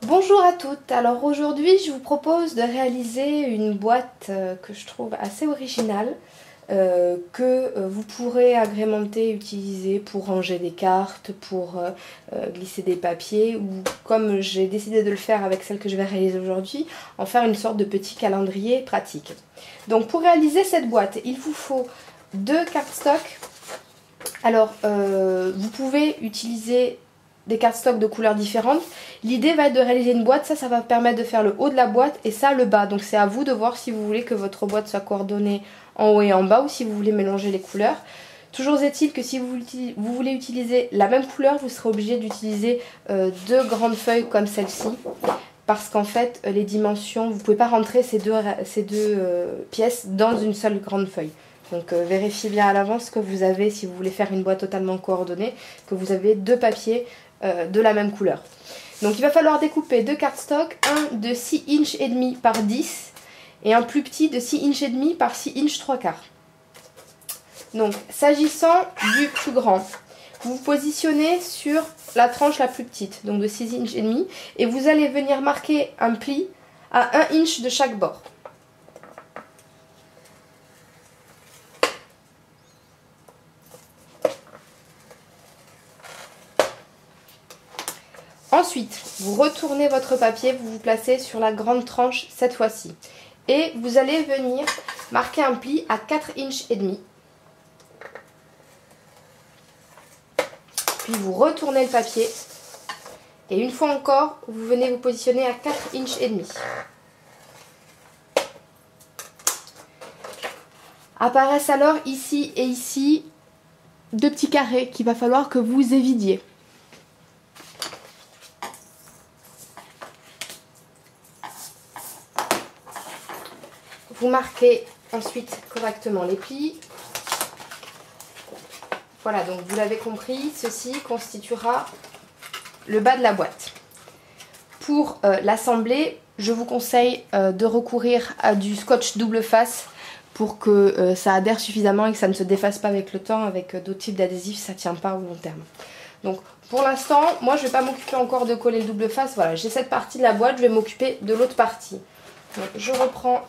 Bonjour à toutes, alors aujourd'hui je vous propose de réaliser une boîte que je trouve assez originale, que vous pourrez agrémenter et utiliser pour ranger des cartes, pour glisser des papiers, ou comme j'ai décidé de le faire avec celle que je vais réaliser aujourd'hui, en faire une sorte de petit calendrier pratique. Donc pour réaliser cette boîte, il vous faut 2 cardstocks. Alors vous pouvez utiliser des cardstocks de couleurs différentes. L'idée va être de réaliser une boîte, ça va permettre de faire le haut de la boîte et ça le bas. Donc c'est à vous de voir si vous voulez que votre boîte soit coordonnée en haut et en bas ou si vous voulez mélanger les couleurs. Toujours est-il que si vous voulez utiliser la même couleur, vous serez obligé d'utiliser 2 grandes feuilles comme celle-ci. Parce qu'en fait, les dimensions, vous ne pouvez pas rentrer ces deux pièces dans une seule grande feuille. Donc vérifiez bien à l'avance que vous avez, si vous voulez faire une boîte totalement coordonnée, que vous avez 2 papiers de la même couleur. Donc il va falloir découper 2 cardstocks, un de 6 inches et demi par 10 et un plus petit de 6 inches et demi par 6 inches 3/4. Donc s'agissant du plus grand, vous vous positionnez sur la tranche la plus petite, donc de 6 inches et demi, et vous allez venir marquer un pli à 1 inch de chaque bord. Ensuite, vous retournez votre papier, vous vous placez sur la grande tranche cette fois-ci. Et vous allez venir marquer un pli à 4 inches et demi. Puis vous retournez le papier. Et une fois encore, vous venez vous positionner à 4 inches et demi. Apparaissent alors ici et ici 2 petits carrés qu'il va falloir que vous évidiez. Vous marquez ensuite correctement les plis. Voilà, donc vous l'avez compris, ceci constituera le bas de la boîte. Pour l'assembler, je vous conseille de recourir à du scotch double face pour que ça adhère suffisamment et que ça ne se défasse pas avec le temps. Avec d'autres types d'adhésifs, ça ne tient pas au long terme. Donc pour l'instant, moi je ne vais pas m'occuper encore de coller le double face. Voilà, j'ai cette partie de la boîte, je vais m'occuper de l'autre partie. Donc je reprends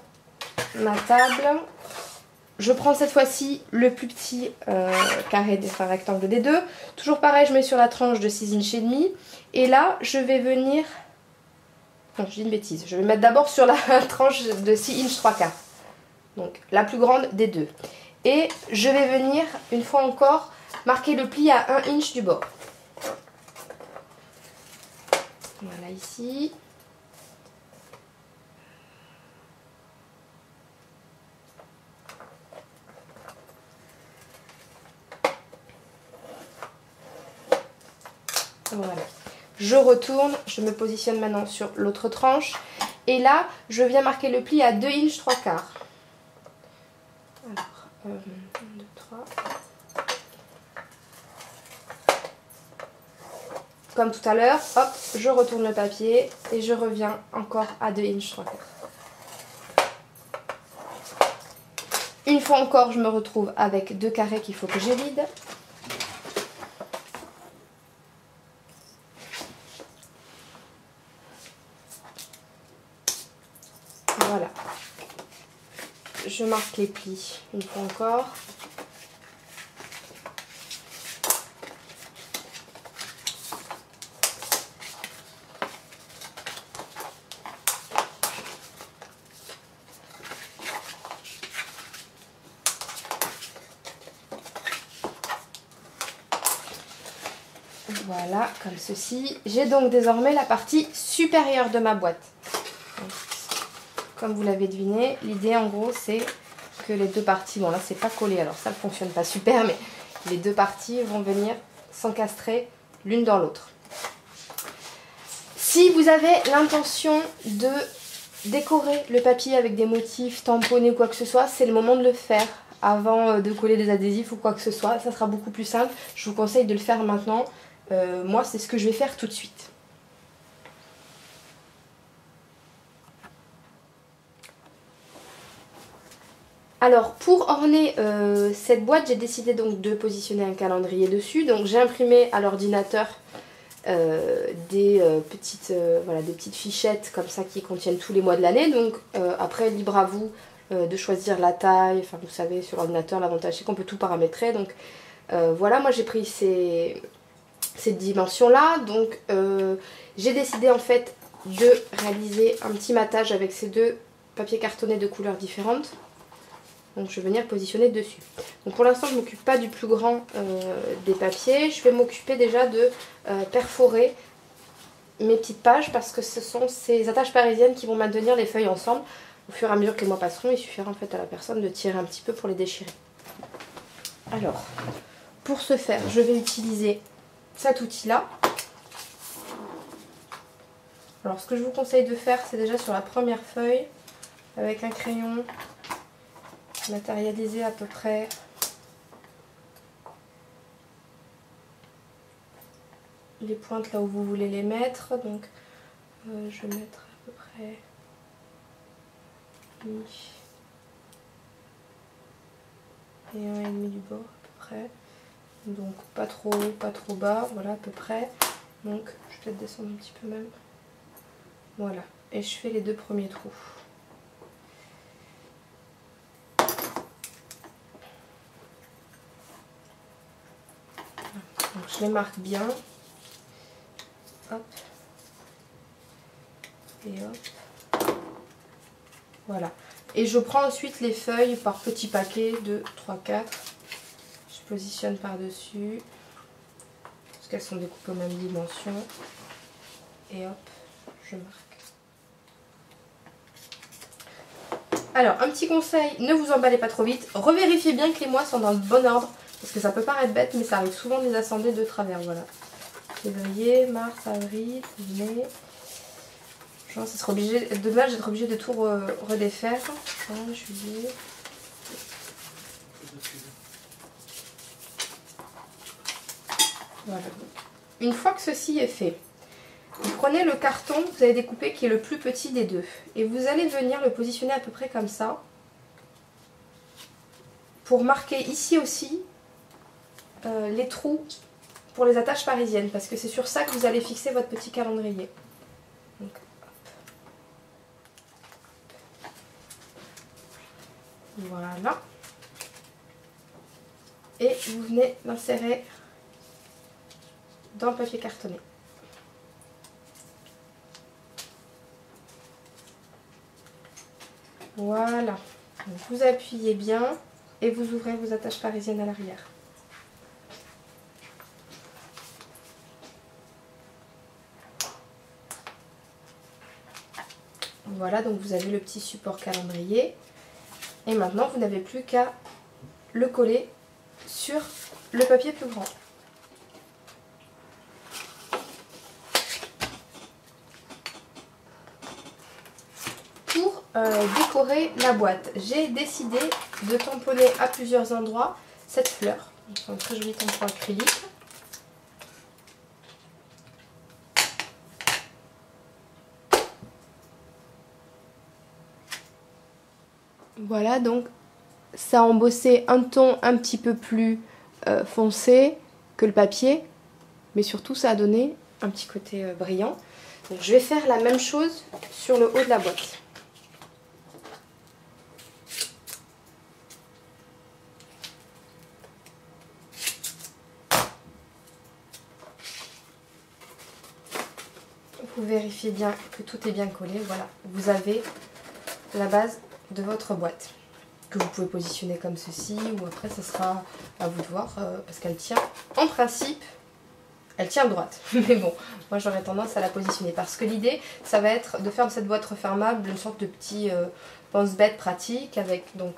ma table, je prends cette fois-ci le plus petit carré, enfin rectangle des deux. Toujours pareil, je mets sur la tranche de 6 inches et demi. Et là, je vais venir... Non, je dis une bêtise. Je vais mettre d'abord sur la tranche de 6 inches 3/4. Donc la plus grande des deux. Et je vais venir, une fois encore, marquer le pli à 1 inch du bord. Voilà ici. Voilà. Je retourne, je me positionne maintenant sur l'autre tranche. Et là, je viens marquer le pli à 2 inches 3/4. Alors, 1, 2, 3. Comme tout à l'heure, hop, je retourne le papier et je reviens encore à 2 inches 3/4. Une fois encore, je me retrouve avec 2 carrés qu'il faut que j'évide. Voilà. Je marque les plis une fois encore. Voilà, comme ceci. J'ai donc désormais la partie supérieure de ma boîte. Donc, comme vous l'avez deviné, l'idée en gros c'est que les deux parties, bon là c'est pas collé alors ça ne fonctionne pas super, mais les deux parties vont venir s'encastrer l'une dans l'autre. Si vous avez l'intention de décorer le papier avec des motifs tamponnés ou quoi que ce soit, c'est le moment de le faire avant de coller des adhésifs ou quoi que ce soit. Ça sera beaucoup plus simple. Je vous conseille de le faire maintenant. Moi, c'est ce que je vais faire tout de suite. Alors pour orner cette boîte, j'ai décidé donc de positionner un calendrier dessus. Donc j'ai imprimé à l'ordinateur des petites fichettes comme ça qui contiennent tous les mois de l'année. Donc après, libre à vous de choisir la taille. Enfin vous savez, sur l'ordinateur, l'avantage c'est qu'on peut tout paramétrer. Donc voilà, moi j'ai pris ces dimensions-là. Donc j'ai décidé en fait de réaliser un petit matage avec ces deux papiers cartonnés de couleurs différentes. Donc je vais venir positionner dessus. Donc pour l'instant je ne m'occupe pas du plus grand des papiers. Je vais m'occuper déjà de perforer mes petites pages parce que ce sont ces attaches parisiennes qui vont maintenir les feuilles ensemble. Au fur et à mesure que les mois passeront, il suffira en fait à la personne de tirer un petit peu pour les déchirer. Alors, pour ce faire, je vais utiliser cet outil-là. Alors ce que je vous conseille de faire, c'est déjà sur la première feuille, avec un crayon, matérialiser à peu près les pointes là où vous voulez les mettre. Donc je vais mettre à peu près et 1,5 du bord à peu près. Donc pas trop haut, pas trop bas, voilà à peu près. Donc je vais peut-être descendre un petit peu même. Voilà, et je fais les deux premiers trous. Donc je les marque bien. Hop. Et hop. Voilà. Et je prends ensuite les feuilles par petits paquets de 3-4. Je positionne par-dessus. Parce qu'elles sont découpées aux mêmes dimensions. Et hop, je marque. Alors, un petit conseil, ne vous emballez pas trop vite. Revérifiez bien que les mois sont dans le bon ordre. Parce que ça peut paraître bête, mais ça arrive souvent de les assembler de travers. Voilà. Février, mars, avril, mai. Genre, ça sera dommage d'être obligé de tout redéfaire. Juin, juillet. Voilà. Une fois que ceci est fait, vous prenez le carton que vous avez découpé qui est le plus petit des deux. Et vous allez venir le positionner à peu près comme ça. Pour marquer ici aussi les trous pour les attaches parisiennes. Parce que c'est sur ça que vous allez fixer votre petit calendrier. Donc, voilà. Et vous venez l'insérer dans le papier cartonné. Voilà. Donc vous appuyez bien et vous ouvrez vos attaches parisiennes à l'arrière. Voilà, donc vous avez le petit support calendrier. Et maintenant, vous n'avez plus qu'à le coller sur le papier plus grand. Pour décorer la boîte, j'ai décidé de tamponner à plusieurs endroits cette fleur. C'est un très joli tampon acrylique. Voilà, donc ça a embossé un ton un petit peu plus foncé que le papier, mais surtout ça a donné un petit côté brillant. Donc je vais faire la même chose sur le haut de la boîte. Vous vérifiez bien que tout est bien collé. Voilà, vous avez la base de votre boîte que vous pouvez positionner comme ceci, ou après ce sera à vous de voir parce qu'elle tient, en principe elle tient droite, mais bon, moi j'aurais tendance à la positionner parce que l'idée ça va être de faire de cette boîte refermable une sorte de petit pense-bête pratique avec donc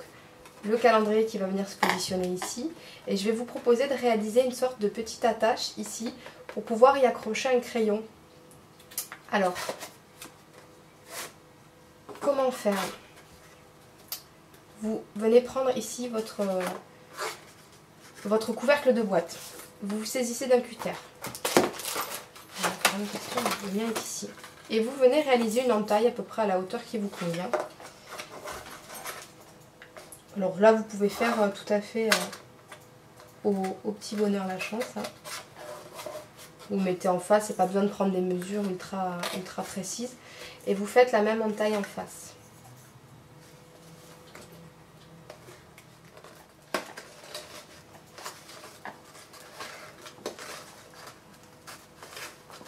le calendrier qui va venir se positionner ici, et je vais vous proposer de réaliser une sorte de petite attache ici pour pouvoir y accrocher un crayon. Alors, comment faire? Vous venez prendre ici votre couvercle de boîte. Vous vous saisissez d'un cutter. Le mien est ici. Et vous venez réaliser une entaille à peu près à la hauteur qui vous convient. Alors là, vous pouvez faire tout à fait au petit bonheur la chance. Hein. Vous mettez en face, et pas besoin de prendre des mesures ultra précises. Et vous faites la même entaille en face.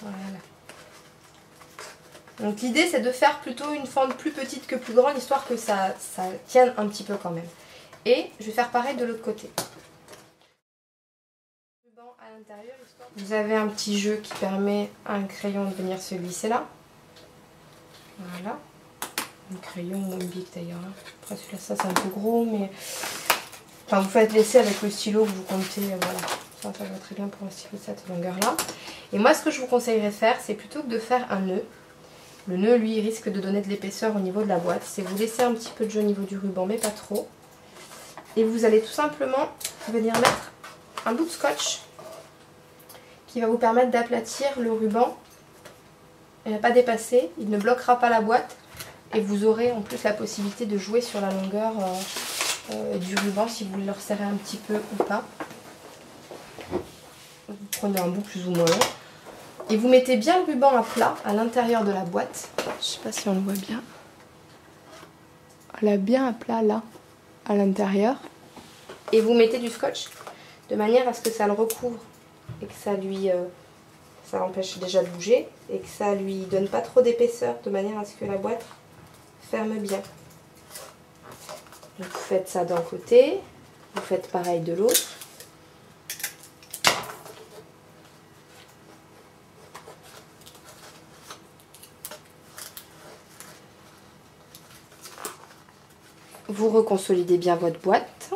Voilà. Donc l'idée c'est de faire plutôt une fente plus petite que plus grande, histoire que ça tienne un petit peu quand même. Et je vais faire pareil de l'autre côté. À l'intérieur, vous avez un petit jeu qui permet à un crayon de venir se glisser là. Voilà. Un crayon ou une bic d'ailleurs. Après celui-là, ça c'est un peu gros, mais... Enfin, vous faites l'essai avec le stylo que vous comptez, voilà. Ça va très bien pour un stylo de cette longueur-là. Et moi, ce que je vous conseillerais de faire, c'est plutôt que de faire un nœud. Le nœud, lui, il risque de donner de l'épaisseur au niveau de la boîte. C'est vous laisser un petit peu de jeu au niveau du ruban, mais pas trop. Et vous allez tout simplement venir mettre un bout de scotch qui va vous permettre d'aplatir le ruban et ne pas dépasser. Il ne bloquera pas la boîte. Et vous aurez en plus la possibilité de jouer sur la longueur du ruban si vous le resserrez un petit peu ou pas. Vous prenez un bout plus ou moins long. Et vous mettez bien le ruban à plat à l'intérieur de la boîte. Je ne sais pas si on le voit bien. Elle est bien à plat là, à l'intérieur. Et vous mettez du scotch de manière à ce que ça le recouvre et que ça lui... ça l'empêche déjà de bouger et que ça lui donne pas trop d'épaisseur de manière à ce que la boîte ferme bien. Donc vous faites ça d'un côté, vous faites pareil de l'autre. Vous reconsolidez bien votre boîte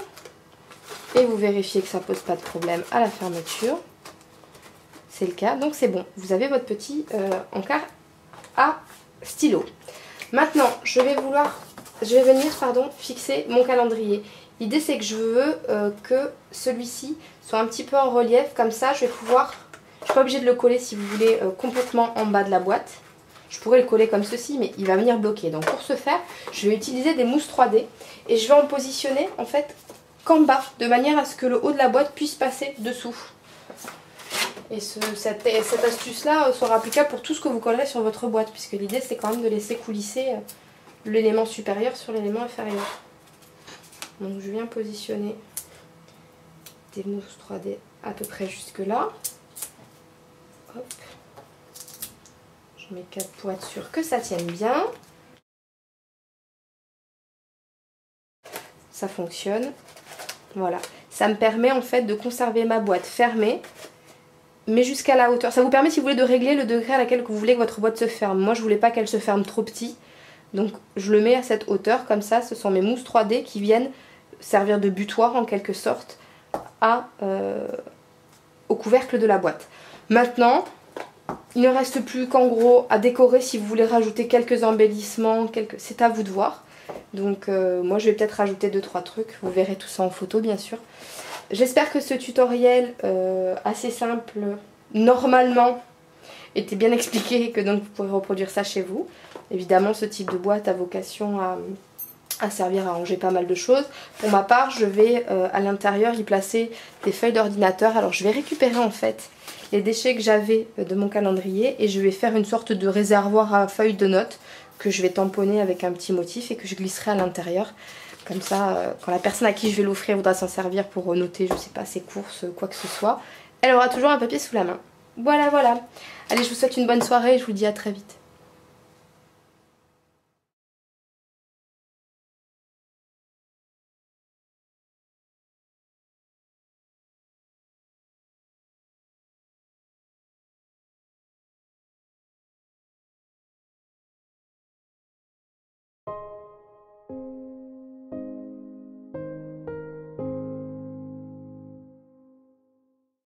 et vous vérifiez que ça ne pose pas de problème à la fermeture. C'est le cas, donc c'est bon. Vous avez votre petit encart à stylo. Maintenant, je vais venir fixer mon calendrier. L'idée c'est que je veux que celui-ci soit un petit peu en relief, comme ça je vais pouvoir, je ne suis pas obligée de le coller si vous voulez complètement en bas de la boîte. Je pourrais le coller comme ceci, mais il va venir bloquer. Donc pour ce faire, je vais utiliser des mousses 3D et je vais en positionner en fait qu'en bas, de manière à ce que le haut de la boîte puisse passer dessous. Et cette astuce-là sera applicable pour tout ce que vous collerez sur votre boîte, puisque l'idée c'est quand même de laisser coulisser l'élément supérieur sur l'élément inférieur. Donc je viens positionner des mousses 3D à peu près jusque là. Hop. Je mets 4 pour être sûr que ça tienne bien. Ça fonctionne. Voilà. Ça me permet en fait de conserver ma boîte fermée, mais jusqu'à la hauteur. Ça vous permet si vous voulez de régler le degré à laquelle vous voulez que votre boîte se ferme. Moi je voulais pas qu'elle se ferme trop petit. Donc je le mets à cette hauteur, comme ça ce sont mes mousses 3D qui viennent servir de butoir en quelque sorte au couvercle de la boîte. Maintenant, il ne reste plus qu'en gros à décorer si vous voulez rajouter quelques embellissements, c'est à vous de voir. Donc moi je vais peut-être rajouter 2-3 trucs, vous verrez tout ça en photo bien sûr. J'espère que ce tutoriel assez simple, normalement, était bien expliqué et que donc vous pourrez reproduire ça chez vous. Évidemment ce type de boîte a vocation à servir à ranger pas mal de choses. Pour ma part je vais à l'intérieur y placer des feuilles d'ordinateur. Alors je vais récupérer en fait les déchets que j'avais de mon calendrier et je vais faire une sorte de réservoir à feuilles de notes que je vais tamponner avec un petit motif et que je glisserai à l'intérieur. Comme ça, quand la personne à qui je vais l'offrir voudra s'en servir pour noter, je sais pas, ses courses, quoi que ce soit, elle aura toujours un papier sous la main. Voilà, voilà. Allez, je vous souhaite une bonne soirée et je vous dis à très vite.